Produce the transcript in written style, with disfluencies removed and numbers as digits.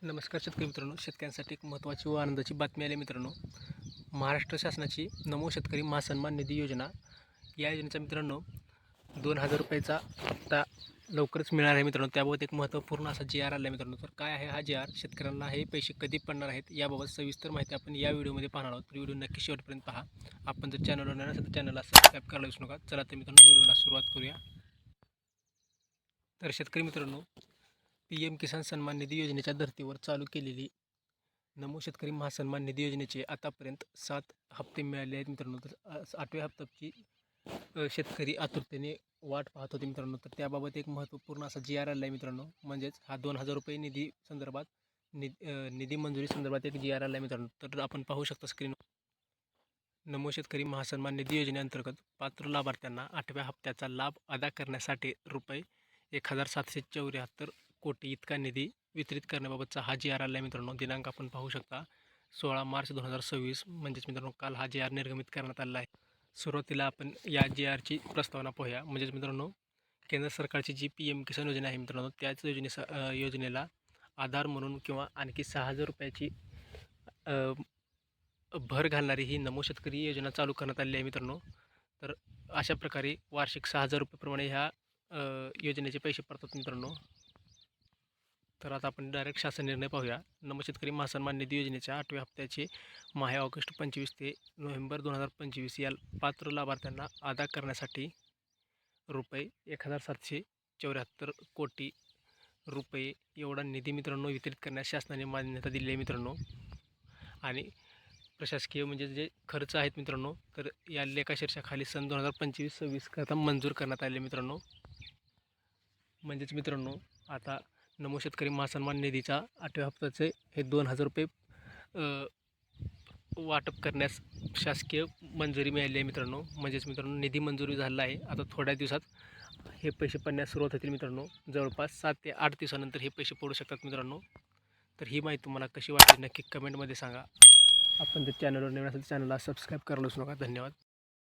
नमस्कार शेतकरी मित्रांनो, शेतकऱ्यांसाठी एक महत्त्वाची व आनंदाची बातमी आली मित्रांनो. महाराष्ट्र शासनाची नमो शेतकरी महासन्मान निधी योजना या योजनेचा मित्रांनो 2,000 रुपयाचा हप्ता लवकरच मिळणार आहे मित्रांनो. त्याबाबत एक महत्त्वपूर्ण असा जी आर आला आहे मित्रांनो. तर काय आहे हा जी आर, शेतकऱ्यांना हे पैसे कधी पडणार आहेत याबाबत सविस्तर माहिती आपण या व्हिडिओमध्ये पाहणार आहोत. तर व्हिडिओ नक्की शेवटपर्यंत पहा. आपण जर चॅनलवर नवीन असेल तर चॅनलला सबस्क्राईब करायला विसरू नका. चला तर मित्रांनो व्हिडिओला सुरुवात करूया. तर शेतकरी मित्रांनो, PM किसान सन्मान निधी योजनेच्या धर्तीवर चालू केलेली नमो शेतकरी महासन्मान निधी योजनेचे आतापर्यंत 7 हप्ते मिळाले आहेत मित्रांनो. तर 8व्या हप्त्याची शेतकरी आतुरतेने वाट पाहत होते मित्रांनो. तर त्याबाबत एक महत्त्वपूर्ण असा जी आर आला आहे मित्रांनो. म्हणजेच हा 2,000 रुपये निधी संदर्भात निधी मंजुरी संदर्भात एक जी आर आला आहे मित्रांनो. तर आपण पाहू शकता स्क्रीनवर. नमो शेतकरी महासन्मान निधी योजनेअंतर्गत पात्र लाभार्थ्यांना 8व्या हप्त्याचा लाभ अदा करण्यासाठी रुपये 1,774 कोटी इतका निधी वितरित करण्याबाबतचा हा जी आर आला आहे मित्रांनो. दिनांक आपण पाहू शकता 16 मार्च 2026. म्हणजेच मित्रांनो काल हा जी आर निर्गमित करण्यात आला आहे. सुरुवातीला आपण या जी आरची प्रस्तावना पाहूया. म्हणजेच मित्रांनो, केंद्र सरकारची जी PM किसान योजना आहे मित्रांनो, त्याच योजनेला आधार म्हणून किंवा आणखी 6,000 रुपयाची भर घालणारी ही नमो शेतकरी योजना चालू करण्यात आली आहे मित्रांनो. तर अशा प्रकारे वार्षिक 6,000 रुपयेप्रमाणे ह्या योजनेचे पैसे पडतात मित्रांनो. तर आता आपण डायरेक्ट शासन निर्णय पाहूया. नमो शेतकरी महासन्मान निधी योजनेच्या 8व्या हप्त्याचे माहे ऑगस्ट 25 ते नोव्हेंबर 2025 या पात्र लाभार्थ्यांना अदा करण्यासाठी रुपये 1,774 कोटी रुपये एवढा निधी मित्रांनो वितरित करण्यास शासनाने मान्यता दिली आहे मित्रांनो. आणि प्रशासकीय म्हणजे जे खर्च आहेत मित्रांनो, तर या लेखाशीर्षाखाली सन 2025-26 करता मंजूर करण्यात आले मित्रांनो. म्हणजेच मित्रांनो, आता नमो शेतकरी महासन्मान निधीचा 8व्या हप्त्याचे हे 2,000 रुपये वाटप करण्यास शासकीय मंजुरी मिळाली आहे मित्रांनो. म्हणजेच मित्रांनो, निधी मंजुरी झाला आहे. आता थोड्या दिवसात हे पैसे पडण्यास सुरुवात होतील मित्रांनो. जवळपास 7 ते 8 दिवसानंतर हे पैसे पडू शकतात मित्रांनो. तर ही माहिती तुम्हाला कशी वाटली नक्की कमेंटमध्ये सांगा. आपण जर चॅनलवर नवीन असेल तर चॅनलला सबस्क्राईब करायला विसरू नका. धन्यवाद.